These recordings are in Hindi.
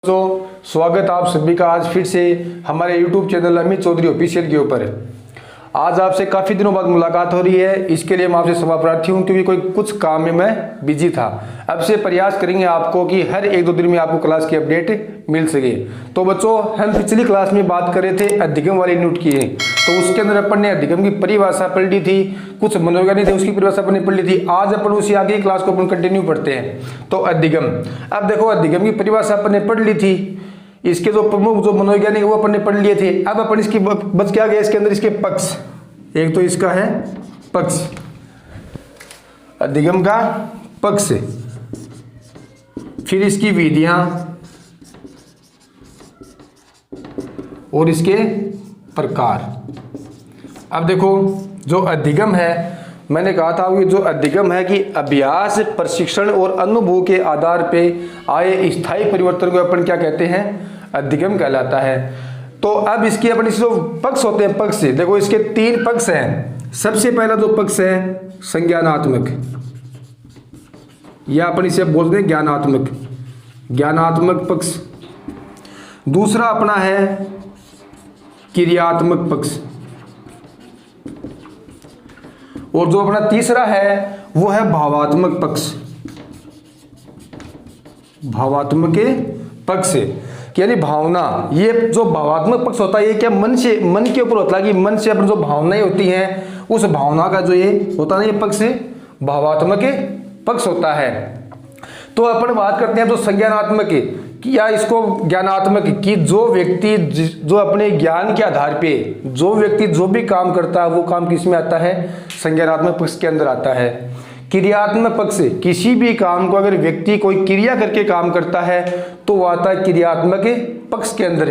तो स्वागत आप सभी का आज फिर से हमारे YouTube channel Amit Chaudhary official के ऊपर। आज आपसे काफ़ी दिनों बाद मुलाकात हो रही है, इसके लिए मैं आपसे क्षमा प्रार्थी हूँ क्योंकि कोई कुछ काम में मैं बिजी था। अब से प्रयास करेंगे आपको कि हर एक दो दिन में आपको क्लास की अपडेट मिल सके। तो बच्चों, हम पिछली क्लास में बात कर रहे थे अधिगम वाली यूनिट की, तो उसके अंदर अपन ने अधिगम की परिभाषा पढ़ ली थी, कुछ मनोवैज्ञानिक थे उसकी परिभाषा अपन ने पढ़ ली थी। आज अपन उसी आगे की क्लास को अपन कंटिन्यू पढ़ते हैं। तो अधिगम, अब देखो अधिगम की परिभाषा अपन ने पढ़ ली थी, इसके जो प्रमुख जो मनोवैज्ञानिक वो अपन ने पढ़ लिए थे। अब अपन इसकी बच क्या गया, इसके अंदर इसके पक्ष, एक तो इसका है पक्ष, अधिगम का पक्ष, फिर इसकी विधियां और इसके प्रकार। अब देखो जो अधिगम है, मैंने कहा था कि जो अधिगम है कि अभ्यास, प्रशिक्षण और अनुभव के आधार पे आए स्थायी परिवर्तन को अपन क्या कहते हैं, अधिगम कहलाता है। तो अब इसके अपन जो पक्ष होते हैं, पक्ष देखो इसके तीन पक्ष हैं। सबसे पहला जो पक्ष है संज्ञानात्मक, या अपन इसे बोलते हैं ज्ञानात्मक, ज्ञानात्मक पक्ष। दूसरा अपना है क्रियात्मक पक्ष, और जो अपना तीसरा है वो है भावात्मक पक्ष। भावात्मक पक्ष यानी भावना, ये जो भावात्मक पक्ष होता है ये क्या मन के ऊपर होता है कि मन से अपन जो भावनाएं होती हैं उस भावना का जो ये होता है ना, ये पक्ष भावात्मक पक्ष होता है। तो अपन बात करते हैं जो संज्ञानात्मक या इसको ज्ञानात्मक कि जो व्यक्ति जो अपने ज्ञान के आधार पे जो व्यक्ति जो भी काम करता है वो काम किस में आता है, संज्ञानात्मक पक्ष के अंदर आता है। क्रियात्मक पक्ष, किसी भी काम को अगर व्यक्ति कोई क्रिया करके काम करता है तो वो आता है क्रियात्मक पक्ष के अंदर।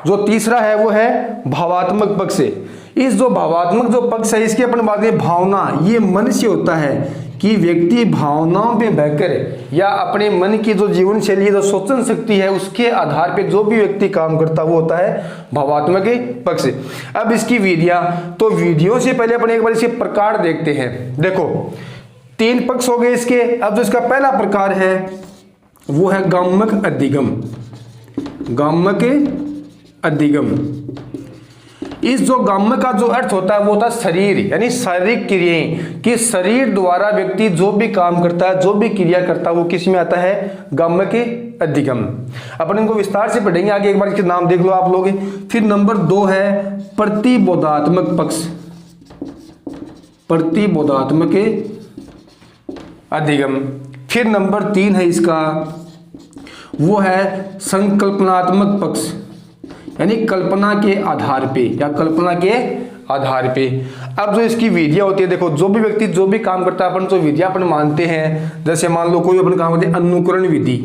जो तीसरा है वो है भावात्मक पक्ष। इस जो भावात्मक जो पक्ष है इसकी अपन बात करें भावना, ये मन से होता है कि व्यक्ति भावनाओं में बहकर या अपने मन की जो जीवन शैली जो सोचन शक्ति है उसके आधार पे जो भी व्यक्ति काम करता है वो होता है भावात्मक पक्ष। अब इसकी विधियां, तो विधियों से पहले अपन एक बार इसके प्रकार देखते हैं। देखो तीन पक्ष हो गए इसके। अब जो इसका पहला प्रकार है वो है गामक अधिगम। गामक अधिगम, इस जो गामक का जो अर्थ होता है वो होता है शरीर, यानी शारीरिक क्रियाएं, कि शरीर द्वारा व्यक्ति जो भी काम करता है जो भी क्रिया करता है वो किस में आता है, गामक अधिगम। अपन इनको विस्तार से पढ़ेंगे आगे, एक बार इसके नाम देख लो आप लोग। फिर नंबर 2 है प्रतिबोधात्मक पक्ष, प्रतिबोधात्मक अधिगम। फिर नंबर 3 है इसका वो है संकल्पनात्मक पक्ष, यानी कल्पना के आधार पे या कल्पना के आधार पे। अब जो इसकी विधियां होती है, देखो जो भी व्यक्ति जो भी काम करता है अपन जो विधियां अपन मानते हैं, जैसे मान लो कोई अपन काम करते हैं अनुकरण विधि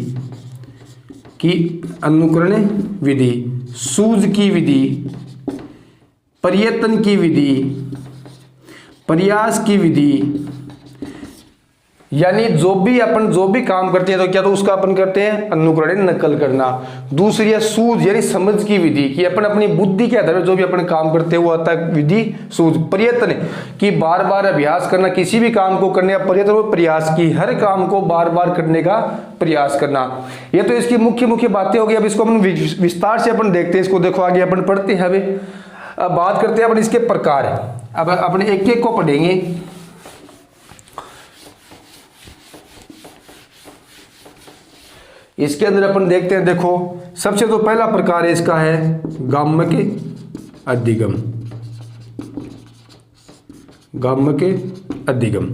की, अनुकरण विधि, सूझ की विधि, प्रयत्न की विधि, प्रयास की विधि, यानी जो भी अपन जो भी काम करते हैं तो क्या तो उसका अपन करते हैं अनुकरण, नकल करना। दूसरी है सूझ यानी समझ की विधि, कि अपन अपनी बुद्धि के आधार पर जो भी अपन काम करते हैं वो आता है विधि सूझ। प्रयत्न कि बार बार अभ्यास करना, किसी भी काम को करने का प्रयत्न, प्रयास की हर काम को बार बार करने का प्रयास करना। ये तो इसकी मुख्य मुख्य बातें हो गई। अब इसको अपन विस्तार से अपन देखते हैं, इसको देखो आगे अपन पढ़ते हैं। अब बात करते हैं अपन इसके प्रकार। अब अपन एक एक को पढ़ेंगे। इसके अंदर अपन देखते हैं, देखो सबसे जो पहला प्रकार है इसका है गामक अधिगम। गामक अधिगम।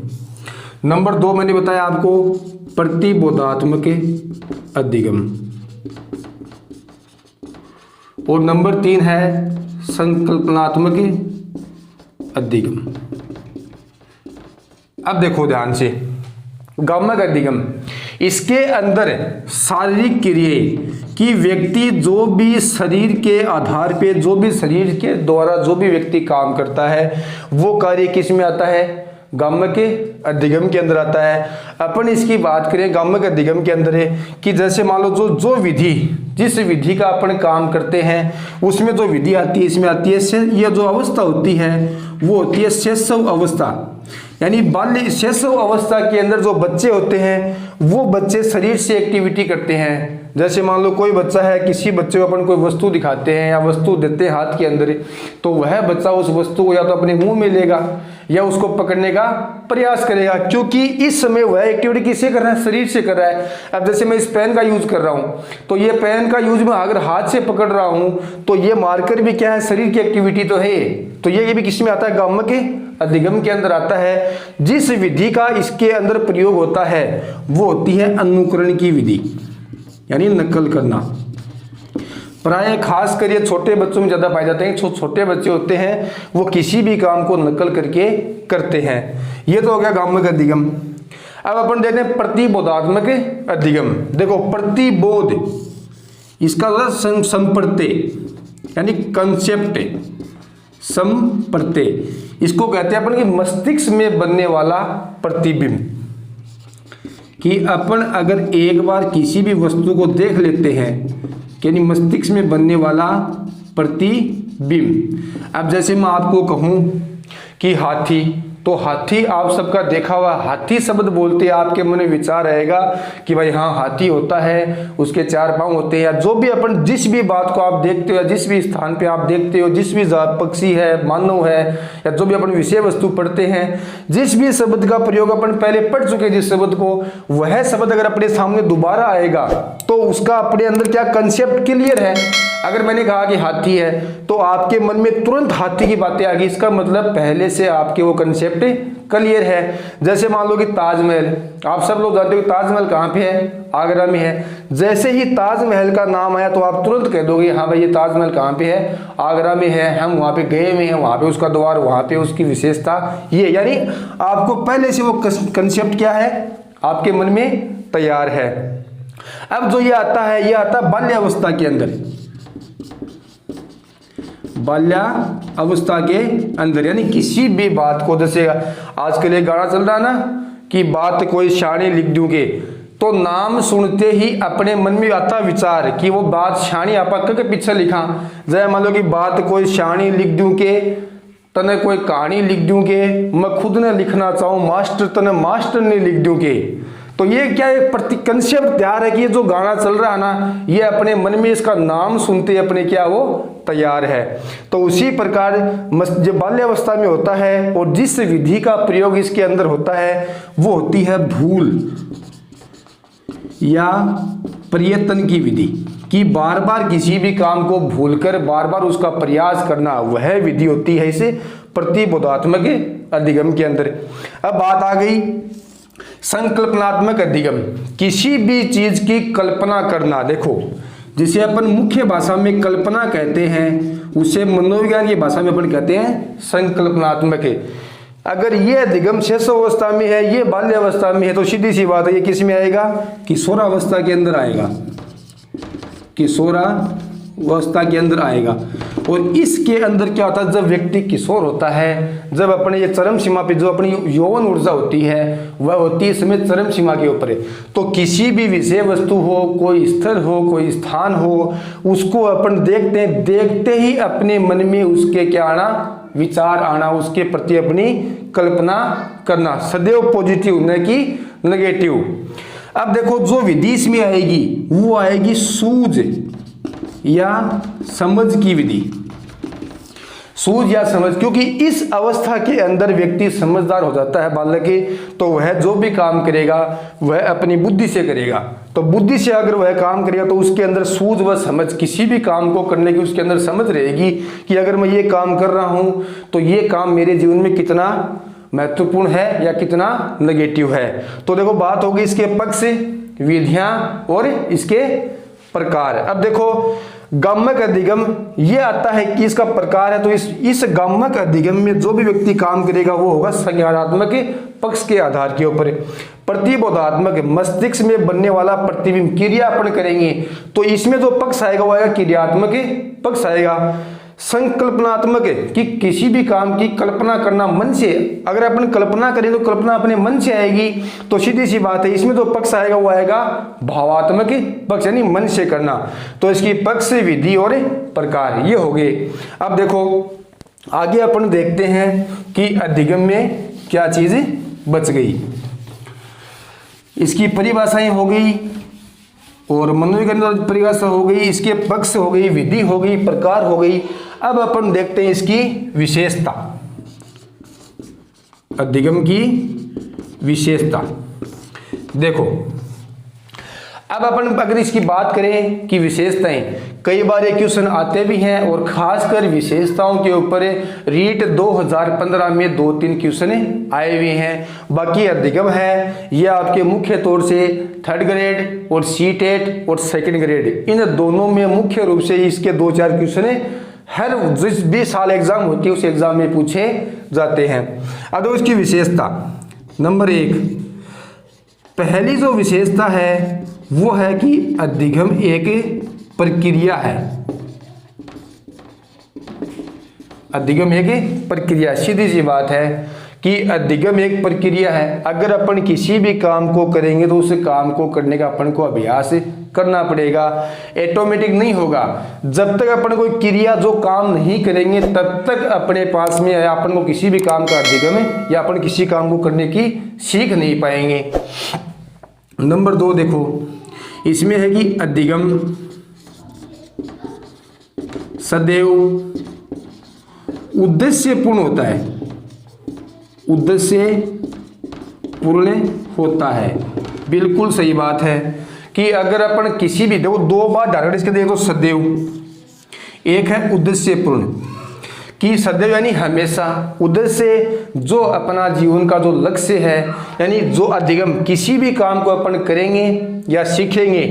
नंबर 2 मैंने बताया आपको प्रतिबोधात्मक अधिगम, और नंबर 3 है संकल्पनात्मक अधिगम। अब देखो ध्यान से, गामक अधिगम, इसके अंदर शारीरिक क्रियाएं कि व्यक्ति जो भी शरीर के आधार पे जो भी शरीर के द्वारा जो भी व्यक्ति काम करता है वो कार्य किस में आता है, गामक अधिगम के अंदर आता है। अपन इसकी बात करें गामक अधिगम के अंदर है कि जैसे मान लो जो विधि, जिस विधि का अपन काम करते हैं उसमें जो विधि आती है इसमें आती है, ये जो अवस्था होती है वो होती है शैशव अवस्था, यानी बाल्य शैशव अवस्था के अंदर जो बच्चे होते हैं वो बच्चे शरीर से एक्टिविटी करते हैं। जैसे मान लो कोई बच्चा है, किसी बच्चे को अपन कोई वस्तु दिखाते हैं या वस्तु देते हैं हाथ के अंदर, तो वह बच्चा उस वस्तु को या तो अपने मुंह में लेगा या उसको पकड़ने का प्रयास करेगा, क्योंकि इस समय वह एक्टिविटी किससे कर रहा है, शरीर से कर रहा है। अब जैसे मैं इस पेन का यूज कर रहा हूँ, तो ये पेन का यूज मैं अगर हाथ से पकड़ रहा हूँ तो ये मार्कर भी क्या है, शरीर की एक्टिविटी तो है। तो ये भी किस में आता है, गम्य के अधिगम के अंदर आता है। जिस विधि का इसके अंदर प्रयोग होता है वो होती है अनुकरण की विधि, यानी नकल करना। प्राय खास कर ये छोटे बच्चों में ज्यादा पाए जाते हैं। जो छोटे बच्चे होते हैं वो किसी भी काम को नकल करके करते हैं। ये तो हो गया गम्य का अधिगम। अब अपन देखते हैं प्रतिबोधात्मक अधिगम। देखो प्रतिबोध, इसका होता संप्रत्यय, यानी कंसेप्ट, संप्रत्यय। इसको कहते हैं अपन कि मस्तिष्क में बनने वाला प्रतिबिंब, कि अपन अगर एक बार किसी भी वस्तु को देख लेते हैं, यानी मस्तिष्क में बनने वाला प्रतिबिंब। अब जैसे मैं आपको कहूं कि हाथी, तो हाथी आप सबका देखा हुआ, हाथी शब्द बोलते आपके मन में विचार आएगा कि भाई हाँ हाथी होता है, उसके 4 पांव होते हैं, या जो भी अपन जिस भी बात को आप देखते हो या जिस भी स्थान पे आप देखते हो, जिस भी पक्षी है, मानव है, या जो भी अपन विषय वस्तु पढ़ते हैं, जिस भी शब्द का प्रयोग अपन पहले पढ़ चुके हैं जिस शब्द को, वह शब्द अगर अपने सामने दोबारा आएगा तो उसका अपने अंदर क्या कंसेप्ट क्लियर है। अगर मैंने कहा कि हाथी है तो आपके मन में तुरंत हाथी की बातें आ गई, इसका मतलब पहले से आपके वो कंसेप्ट क्लियर है। जैसे मान लो कि ताजमहल, आप सब लोग जानते हो ताजमहल कहाँ पे है, आगरा में है। जैसे ही ताजमहल का नाम आया तो आप तुरंत कह दोगे हाँ भाई ये ताजमहल कहाँ पे है, आगरा में है, हम वहाँ पे गए हुए हैं, वहाँ पे उसका द्वार, वहाँ पे उसकी विशेषता ये, यानी आपको पहले से वो कंसेप्ट क्या है आपके मन में तैयार है। अब जो ये आता है, ये आता है बाल्यावस्था के अंदर, बाल्यावस्था के अंदर, यानी किसी भी बात को, जैसे आजकल एक गाना चल रहा है ना कि बात कोई शानी लिख दूंगे, तो नाम सुनते ही अपने मन में आता विचार कि वो बात शानी आपा के पीछे लिखा। जैसे मान लो कि बात कोई शानी लिख दूं के तने कोई कहानी लिख दूं के, मैं खुद ने लिखना चाहूं मास्टर तने मास्टर ने लिख दूं के। तो ये क्या एक प्रति कंसेप्ट तैयार है कि ये जो गाना चल रहा है ना, ये अपने मन में इसका नाम सुनते अपने क्या वो तैयार है। तो उसी प्रकार जो बाल्यावस्था में होता है और जिस विधि का प्रयोग इसके अंदर होता है वो होती है भूल या प्रयत्न की विधि, कि बार बार किसी भी काम को भूलकर बार बार उसका प्रयास करना, वह विधि होती है इसे प्रतिबोधात्मक अधिगम के अंदर। अब बात आ गई संकल्पनात्मक अधिगम, किसी भी चीज की कल्पना करना। देखो जिसे अपन मुख्य भाषा में कल्पना कहते हैं उसे मनोविज्ञान की भाषा में अपन कहते हैं संकल्पनात्मक। अगर ये अधिगम शिशुअवस्था में है, ये बाल्यावस्था में है, तो सीधी सी बात है ये किस में आएगा, किशोरावस्था के अंदर आएगा, किशोरावस्था के अंदर आएगा। और इसके अंदर क्या होता है, जब व्यक्ति किशोर होता है, जब अपने ये चरम सीमा पे जो अपनी यौवन ऊर्जा होती है वह होती है समय चरम सीमा के ऊपर, तो किसी भी विषय वस्तु हो, कोई स्थल हो, कोई स्थान हो, उसको अपन देखते हैं, देखते ही अपने मन में उसके क्या आना, विचार आना, उसके प्रति अपनी कल्पना करना, सदैव पॉजिटिव न कि नेगेटिव। अब देखो जो विधि इसमें आएगी वो आएगी सूझ या समझ की विधि, सूझ या समझ, क्योंकि इस अवस्था के अंदर व्यक्ति समझदार हो जाता है बालक के, तो वह जो भी काम करेगा वह अपनी बुद्धि से करेगा। तो बुद्धि से अगर वह काम करेगा तो उसके अंदर सूझ व समझ, किसी भी काम को करने की उसके अंदर समझ रहेगी कि अगर मैं ये काम कर रहा हूं तो ये काम मेरे जीवन में कितना महत्वपूर्ण है या कितना नेगेटिव है। तो देखो बात होगी इसके पक्ष, विधियां और इसके प्रकार। अब देखो गम्यक अधिगम ये आता है कि इसका प्रकार है, तो इस गम्यक अधिगम में जो भी व्यक्ति काम करेगा वो होगा संज्ञानात्मक पक्ष के आधार के ऊपर। प्रतिबोधात्मक मस्तिष्क में बनने वाला प्रतिबिंब, क्रियापन करेंगे तो इसमें जो पक्ष आएगा वो आएगा क्रियात्मक पक्ष आएगा। संकल्पनात्मक कि किसी भी काम की कल्पना करना मन से, अगर अपन कल्पना करें तो कल्पना अपने मन से आएगी, तो सीधी सी बात है इसमें जो पक्ष आएगा वो आएगा भावात्मक पक्ष, यानी मन से करना। तो इसकी पक्ष, विधि और प्रकार ये हो गए। अब देखो आगे अपन देखते हैं कि अधिगम में क्या चीज बच गई। इसकी परिभाषाएं हो गई और मनोविज्ञान परिभाषा हो गई, इसके पक्ष हो गई, विधि हो गई, प्रकार हो गई। अब अपन देखते हैं इसकी विशेषता, अधिगम की विशेषता। देखो अब अपन अगर इसकी बात करें कि विशेषताएं, कई बार ये क्वेश्चन आते भी हैं और खासकर विशेषताओं के ऊपर रीट 2015 में 2-3 क्वेश्चन आए हुए हैं। बाकी अधिगम है ये आपके मुख्य तौर से 3rd ग्रेड और सीटेट और 2nd ग्रेड, इन दोनों में मुख्य रूप से इसके 2-4 क्वेश्चन हर जिस भी साल एग्जाम होती है उस एग्जाम में पूछे जाते हैं। अब उसकी विशेषता नंबर 1, पहली जो विशेषता है वो है कि अधिगम एक प्रक्रिया है। अधिगम एक प्रक्रिया, सीधी सी बात है कि अधिगम एक प्रक्रिया है। अगर अपन किसी भी काम को करेंगे तो उस काम को करने का अपन को अभ्यास करना पड़ेगा, ऑटोमेटिक नहीं होगा। जब तक अपन कोई क्रिया जो काम नहीं करेंगे तब तक अपने पास में अपन को किसी भी काम का अधिगम या अपन किसी काम को करने की सीख नहीं पाएंगे। नंबर 2 देखो, इसमें है कि अधिगम सदैव उद्देश्य पूर्ण होता है, उद्देश्य पूर्ण होता है। बिल्कुल सही बात है कि अगर अपन किसी भी, देखो 2 बार डायरेक्ट इसके देखो सदैव, एक है उद्देश्य पूर्ण कि सदैव यानी हमेशा, उद्देश्य जो अपना जीवन का जो लक्ष्य है, यानी जो अधिगम किसी भी काम को अपन करेंगे या सीखेंगे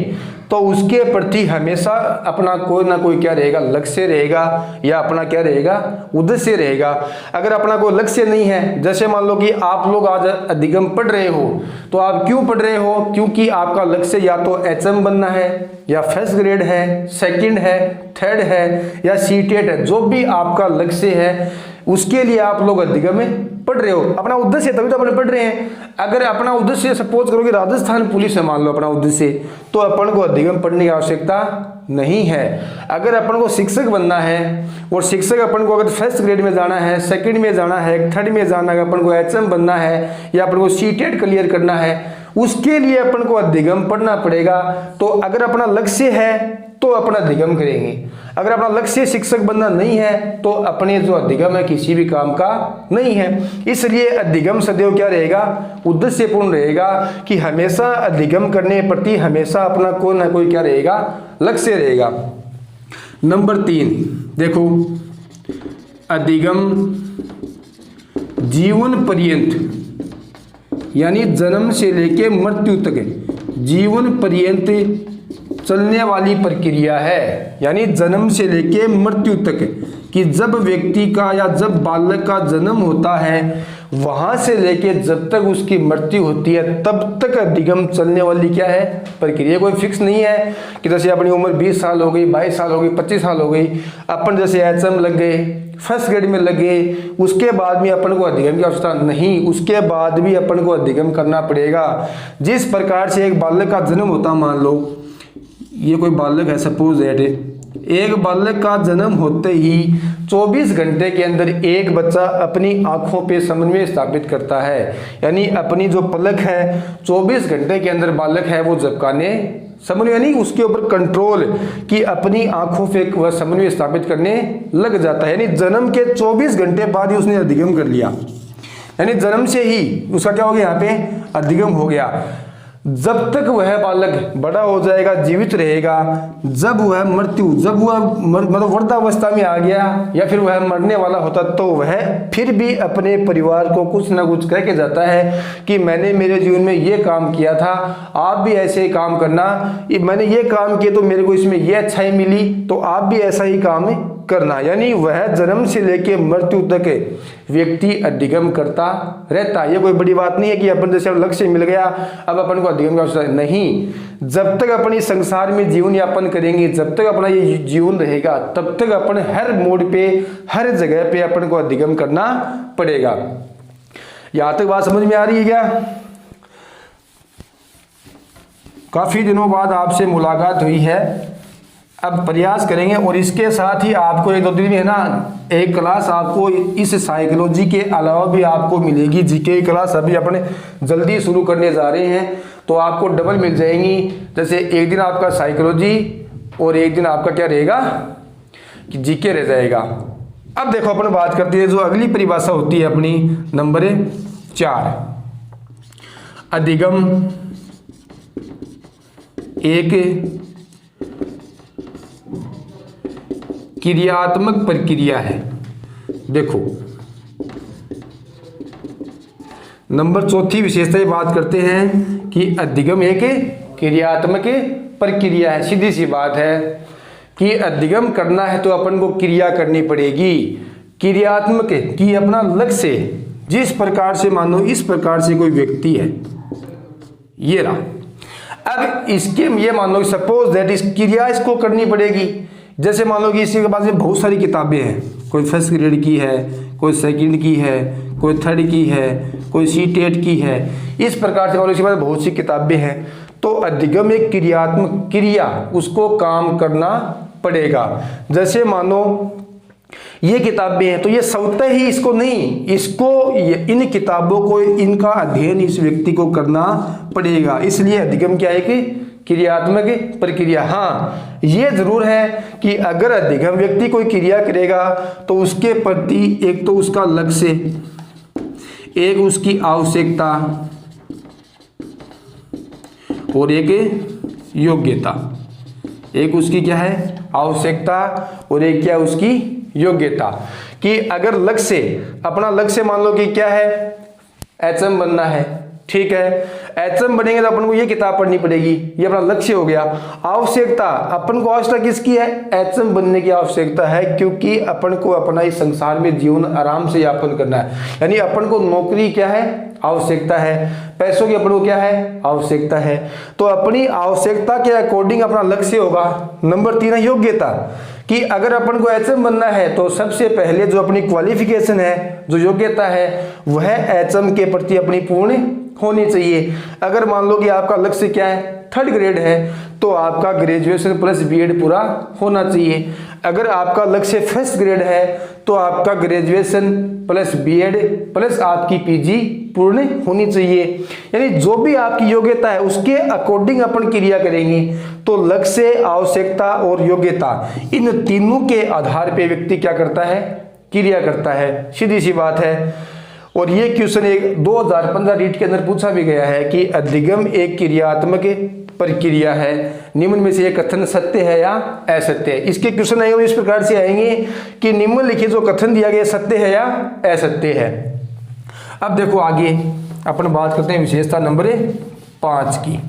तो उसके प्रति हमेशा अपना कोई ना कोई क्या रहेगा, लक्ष्य रहेगा या अपना क्या रहेगा, उद्देश्य रहेगा। अगर अपना कोई लक्ष्य नहीं है, जैसे मान लो कि आप लोग आज अधिगम पढ़ रहे हो, तो आप क्यों पढ़ रहे हो? क्योंकि आपका लक्ष्य या तो HM बनना है या 1st ग्रेड है, 2nd है, 3rd है या सीटेट है, जो भी आपका लक्ष्य है उसके लिए आप लोग अधिगम में पढ़ रहे हो। अपना उद्देश्य तभी तो अपन पढ़ रहे हैं। अगर अपना उद्देश्य सपोज करो कि राजस्थान पुलिस है मान लो अपना उद्देश्य, तो अपन को अधिगम पढ़ने की आवश्यकता नहीं है। अगर अपन को शिक्षक बनना है और शिक्षक अपन को अगर 1st ग्रेड में जाना है, 2nd में जाना है, 3rd में जाना है, अपन को HM बनना है या अपन को सीटेट क्लियर करना है, उसके लिए अपन को अधिगम पढ़ना पड़ेगा। तो अगर अपना लक्ष्य है तो अपना अधिगम करेंगे, अगर अपना लक्ष्य शिक्षक बनना नहीं है तो अपने जो अधिगम है किसी भी काम का नहीं है। इसलिए अधिगम सदैव क्या रहेगा, उद्देश्यपूर्ण रहेगा कि हमेशा अधिगम करने प्रति हमेशा अपना कोई ना कोई क्या रहेगा, लक्ष्य रहेगा। नंबर 3 देखो, अधिगम जीवन पर्यंत यानी जन्म से लेके मृत्यु तक जीवन पर्यंत चलने वाली प्रक्रिया है। यानी जन्म से लेके मृत्यु तक कि जब व्यक्ति का या जब बालक का जन्म होता है वहां से लेके जब तक उसकी मृत्यु होती है तब तक अधिगम चलने वाली क्या है, प्रक्रिया। कोई फिक्स नहीं है कि जैसे अपनी उम्र 20 साल हो गई, 22 साल हो गई, 25 साल हो गई, अपन जैसे HM लग गए, 1st ग्रेड में लग गए, उसके बाद में अपन को अधिगम की आवश्यकता नहीं, उसके बाद भी अपन को अधिगम करना पड़ेगा। जिस प्रकार से एक बालक का जन्म होता, मान लो ये कोई बालक है सपोज दैट, एक बालक का जन्म होते ही 24 घंटे के अंदर एक बच्चा अपनी आंखों पे समन्वय स्थापित करता है। यानी अपनी जो पलक है 24 घंटे के अंदर बालक है वो झपकाने समन्वय यानी उसके ऊपर कंट्रोल कि अपनी आंखों पे वह समन्वय स्थापित करने लग जाता है। यानी जन्म के 24 घंटे बाद ही उसने अधिगम कर लिया, यानी जन्म से ही उसका क्या हो गया, यहाँ पे अधिगम हो गया। जब तक वह बालक बड़ा हो जाएगा, जीवित रहेगा, जब वह मृत्यु, जब वह मतलब वृद्धावस्था में आ गया या फिर वह मरने वाला होता तो वह फिर भी अपने परिवार को कुछ ना कुछ कह के जाता है कि मैंने मेरे जीवन में ये काम किया था, आप भी ऐसे ही काम करना, मैंने ये काम किया तो मेरे को इसमें ये अच्छाई मिली तो आप भी ऐसा ही काम करना। यानी वह जन्म से लेके मृत्यु तक व्यक्ति अधिगम करता रहता है। ये कोई बड़ी बात नहीं है कि अपन जैसे लक्ष्य मिल गया अब अपन को अधिगम की आवश्यकता नहीं। जब तक अपनी संसार में जीवन यापन करेंगे, जब तक अपना ये जीवन रहेगा तब तक अपन हर मोड़ पे हर जगह पे अपन को अधिगम करना पड़ेगा। यहां तक बात समझ में आ रही है क्या? काफी दिनों बाद आपसे मुलाकात हुई है, अब प्रयास करेंगे और इसके साथ ही आपको एक दो दिन में है ना एक क्लास आपको इस साइकोलॉजी के अलावा भी आपको मिलेगी। जीके की क्लास अभी अपने जल्दी शुरू करने जा रहे हैं तो आपको डबल मिल जाएंगी। जैसे एक दिन आपका साइकोलॉजी और एक दिन आपका क्या रहेगा कि जीके रह जाएगा। अब देखो अपन बात करते हैं जो अगली परिभाषा होती है अपनी नंबर 4। अधिगम एक क्रियात्मक प्रक्रिया है। देखो नंबर 4 विशेषता बात करते हैं कि अधिगम एक क्रियात्मक प्रक्रिया है। सीधी सी बात है कि अधिगम करना है तो अपन को क्रिया करनी पड़ेगी। क्रियात्मक कि अपना लक्ष्य जिस प्रकार से मानो इस प्रकार से कोई व्यक्ति है ये रहा। अब इसके ये मान लो सपोज दैट इस क्रिया इसको करनी पड़ेगी। जैसे मान लो कि इसी के पास में बहुत सारी किताबें हैं, कोई फर्स्ट ग्रेड की है, कोई सेकंड की है, कोई थर्ड की है, कोई C-टेट की है। इस प्रकार से मान लो इसके पास बहुत सी किताबें हैं तो अधिगम एक क्रियात्मक क्रिया उसको काम करना पड़ेगा। जैसे मानो ये किताबें हैं तो ये स्वतः ही इसको नहीं, इसको इन किताबों को इनका अध्ययन इस व्यक्ति को करना पड़ेगा। इसलिए अधिगम क्या है कि क्रियात्मक प्रक्रिया। हाँ ये जरूर है कि अगर अधिगम व्यक्ति कोई क्रिया करेगा तो उसके प्रति एक तो उसका लक्ष्य, एक उसकी आवश्यकता और एक योग्यता। एक उसकी क्या है आवश्यकता और एक क्या उसकी योग्यता। कि अगर लक्ष्य अपना लक्ष्य मान लो कि क्या है HM बनना है, ठीक है HM बनेंगे तो अपन को ये किताब पढ़नी पड़ेगी, ये अपना लक्ष्य हो गया। आवश्यकता अपन को आवश्यकता किसकी है HM बनने की आवश्यकता है क्योंकि अपन को अपना इस संसार में जीवन आराम से यापन करना है। यानी अपन को नौकरी क्या है आवश्यकता है, पैसों की अपन को क्या है आवश्यकता है। तो अपनी आवश्यकता के अकॉर्डिंग अपना लक्ष्य होगा। नंबर 3 है योग्यता कि अगर अपन को HM बनना है तो सबसे पहले जो अपनी क्वालिफिकेशन है जो योग्यता है वह HM के प्रति अपनी पूर्ण होनी चाहिए। अगर मान लो कि आपका लक्ष्य क्या है थर्ड ग्रेड है तो आपका ग्रेजुएशन प्लस B.Ed पूरा होना चाहिए। अगर आपका लक्ष्य फर्स्ट ग्रेड है तो आपका ग्रेजुएशन प्लस B.Ed प्लस आपकी PG पूर्ण होनी चाहिए। यानी जो भी आपकी योग्यता है उसके अकॉर्डिंग अपन क्रिया करेंगे। तो लक्ष्य, आवश्यकता और योग्यता इन तीनों के आधार पे व्यक्ति क्या करता है क्रिया करता है। सीधी सी बात है। और ये क्वेश्चन एक 2015 रीट के अंदर पूछा भी गया है कि अधिगम एक क्रियात्मक प्रक्रिया है, निम्न में से ये कथन सत्य है या असत्य है। इसके क्वेश्चन आएंगे इस प्रकार से आएंगे कि निम्नलिखित जो कथन दिया गया सत्य है या असत्य है। अब देखो आगे अपन बात करते हैं विशेषता नंबर 5 की।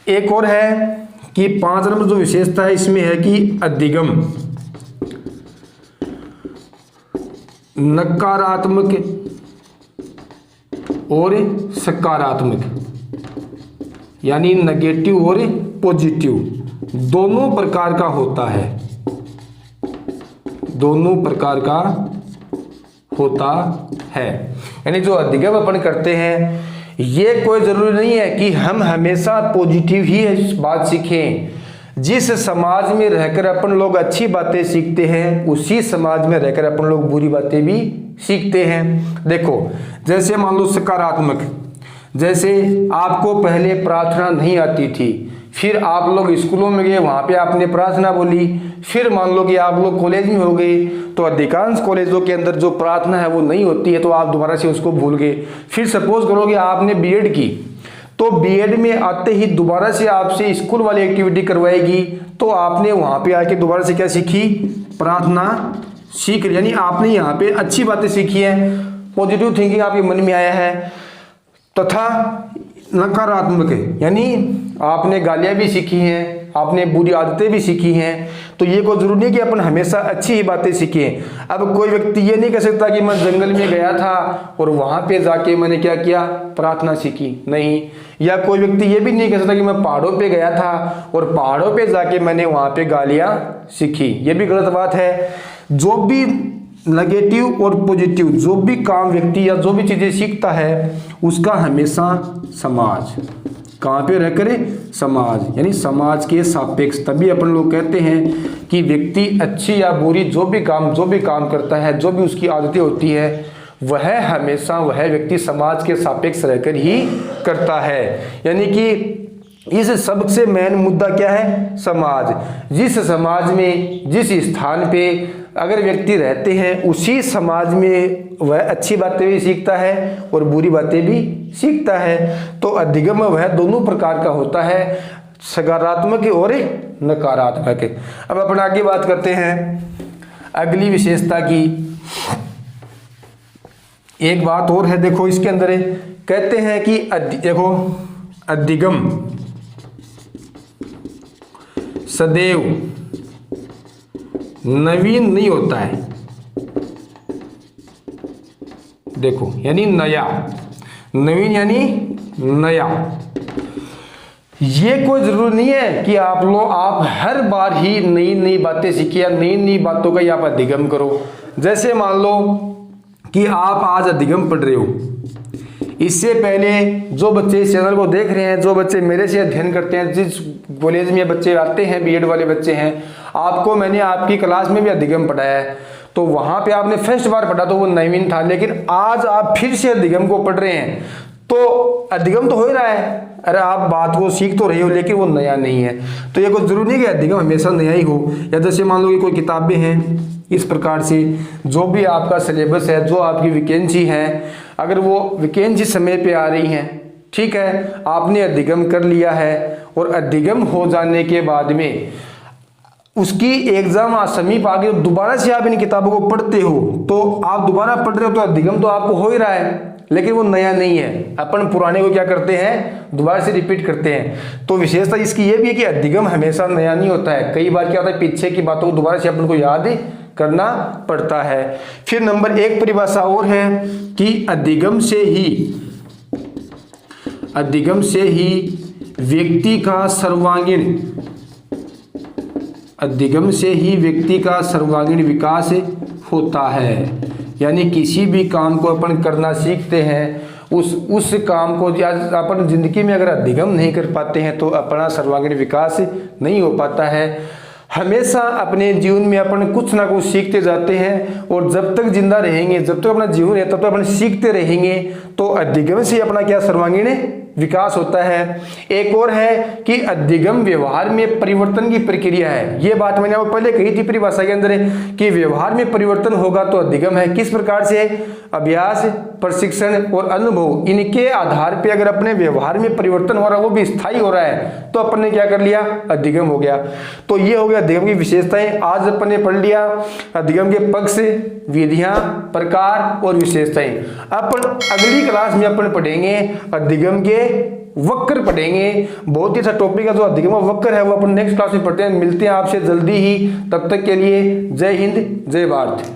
एक और है कि 5 नंबर जो विशेषता है इसमें है कि अधिगम नकारात्मक और सकारात्मक यानी नेगेटिव और पॉजिटिव दोनों प्रकार का होता है, दोनों प्रकार का होता है। यानी जो अधिगम अपन करते हैं ये कोई जरूरी नहीं है कि हम हमेशा पॉजिटिव ही बात सीखें। जिस समाज में रहकर अपन लोग अच्छी बातें सीखते हैं उसी समाज में रहकर अपन लोग बुरी बातें भी सीखते हैं। देखो जैसे मान लो सकारात्मक, जैसे आपको पहले प्रार्थना नहीं आती थी, फिर आप लोग स्कूलों में गए वहाँ पे आपने प्रार्थना बोली, फिर मान लो कि आप लोग कॉलेज में हो गए तो अधिकांश कॉलेजों के अंदर जो प्रार्थना है वो नहीं होती है तो आप दोबारा से उसको भूल गए। फिर सपोज करो कि आपने B.Ed की तो B.Ed में आते ही दोबारा से आपसे स्कूल वाली एक्टिविटी करवाएगी तो आपने वहाँ पे आके दोबारा से क्या सीखी प्रार्थना सीख ली। यानी आपने यहाँ पे अच्छी बातें सीखी है, पॉजिटिव थिंकिंग आपके मन में आया है। तथा नकारात्मक यानी आपने गालियाँ भी सीखी हैं, आपने बुरी आदतें भी सीखी हैं। तो ये कोई जरूरी नहीं कि अपन हमेशा अच्छी ही बातें सीखें। अब कोई व्यक्ति ये नहीं कह सकता कि मैं जंगल में गया था और वहाँ पे जाके मैंने क्या किया प्रार्थना सीखी, नहीं। या कोई व्यक्ति ये भी नहीं कह सकता कि मैं पहाड़ों पे गया था और पहाड़ों पे जाके मैंने वहाँ पे गालियाँ सीखी, ये भी गलत बात है। जो भी नेगेटिव और पॉजिटिव जो भी काम व्यक्ति या जो भी चीज़ें सीखता है उसका हमेशा समाज कहाँ पे रहकर? समाज, यानी समाज के सापेक्ष। तभी अपन लोग कहते हैं कि व्यक्ति अच्छी या बुरी जो भी काम करता है, जो भी उसकी आदतें होती है, वह हमेशा वह व्यक्ति समाज के सापेक्ष रहकर ही करता है। यानी कि इस सबसे मेन मुद्दा क्या है? समाज। जिस समाज में, जिस स्थान पे अगर व्यक्ति रहते हैं, उसी समाज में वह अच्छी बातें भी सीखता है और बुरी बातें भी सीखता है। तो अधिगम वह दोनों प्रकार का होता है, सकारात्मक और नकारात्मक। अब अपन आगे बात करते हैं अगली विशेषता की। एक बात और है, देखो इसके अंदर कहते हैं कि देखो अधिगम सदैव नवीन नहीं होता है। देखो यानी नया, नवीन यानी नया। ये कोई जरूरी नहीं है कि आप हर बार ही नई नई बातें सीखिए या नई नई बातों का आप अधिगम करो। जैसे मान लो कि आप आज अधिगम पढ़ रहे हो, इससे पहले जो बच्चे इस चैनल को देख रहे हैं, जो बच्चे मेरे से अध्ययन करते हैं, जिस कॉलेज में बच्चे आते हैं, बीएड वाले बच्चे हैं, आपको मैंने आपकी क्लास में भी अधिगम पढ़ाया है, तो वहाँ पे आपने फर्स्ट बार पढ़ा तो वो नवीन था, लेकिन आज आप फिर से अधिगम को पढ़ रहे हैं तो अधिगम तो हो ही रहा है। अरे आप बात को सीख तो रहे हो लेकिन वो नया नहीं है। तो ये कोई जरूरी नहीं कि अधिगम हमेशा नया ही हो। या जैसे मान लो कि कोई किताबें हैं, इस प्रकार से जो भी आपका सिलेबस है, जो आपकी वैकेंसी है, अगर वो वैकेंसी समय पे आ रही हैं, ठीक है, आपने अधिगम कर लिया है और अधिगम हो जाने के बाद में उसकी एग्जाम समीप आ गई, दोबारा से आप इन किताबों को पढ़ते हो, तो आप दोबारा पढ़ रहे हो तो अधिगम तो आपको हो ही रहा है, लेकिन वो नया नहीं है। अपन पुराने को क्या करते हैं? दोबारा से रिपीट करते हैं। तो विशेषता इसकी ये भी है कि अधिगम हमेशा नया नहीं होता है। कई बार क्या होता है, पीछे की बातों को दोबारा से अपन को याद करना पड़ता है। फिर नंबर 1 परिभाषा और है कि अधिगम से ही व्यक्ति का सर्वांगीण विकास होता है। यानी किसी भी काम को अपन करना सीखते हैं, उस काम को अपन जिंदगी में अगर अधिगम नहीं कर पाते हैं तो अपना सर्वांगीण विकास नहीं हो पाता है। हमेशा अपने जीवन में अपन कुछ ना कुछ सीखते जाते हैं और जब तक जिंदा रहेंगे, जब तक अपना जीवन है, तब तक अपन सीखते रहेंगे। तो अधिगम से अपना क्या सर्वांगीण विकास होता है। एक और है कि अधिगम व्यवहार में परिवर्तन की प्रक्रिया है। ये बात मैंने आपको पहले कही थी परिभाषा के अंदर कि व्यवहार में परिवर्तन होगा तो अधिगम है। किस प्रकार से? अभ्यास, प्रशिक्षण और अनुभव, इनके आधार पे अगर अपने व्यवहार में परिवर्तन हो रहा है, वो भी स्थायी हो रहा है, तो अपन ने क्या कर लिया? अधिगम हो गया। तो ये हो गया अधिगम की विशेषताएं। आज अपन ने पढ़ लिया अधिगम के पक्ष, विधियां, प्रकार और विशेषताएं। अपन अगली क्लास में अपन पढ़ेंगे अधिगम के वक्र पढ़ेंगे। बहुत ही अच्छा टॉपिक है जो अधिगम वक्र है, वो अपन नेक्स्ट क्लास में पढ़ते हैं। मिलते हैं आपसे जल्दी ही, तब तक के लिए जय हिंद, जय भारत।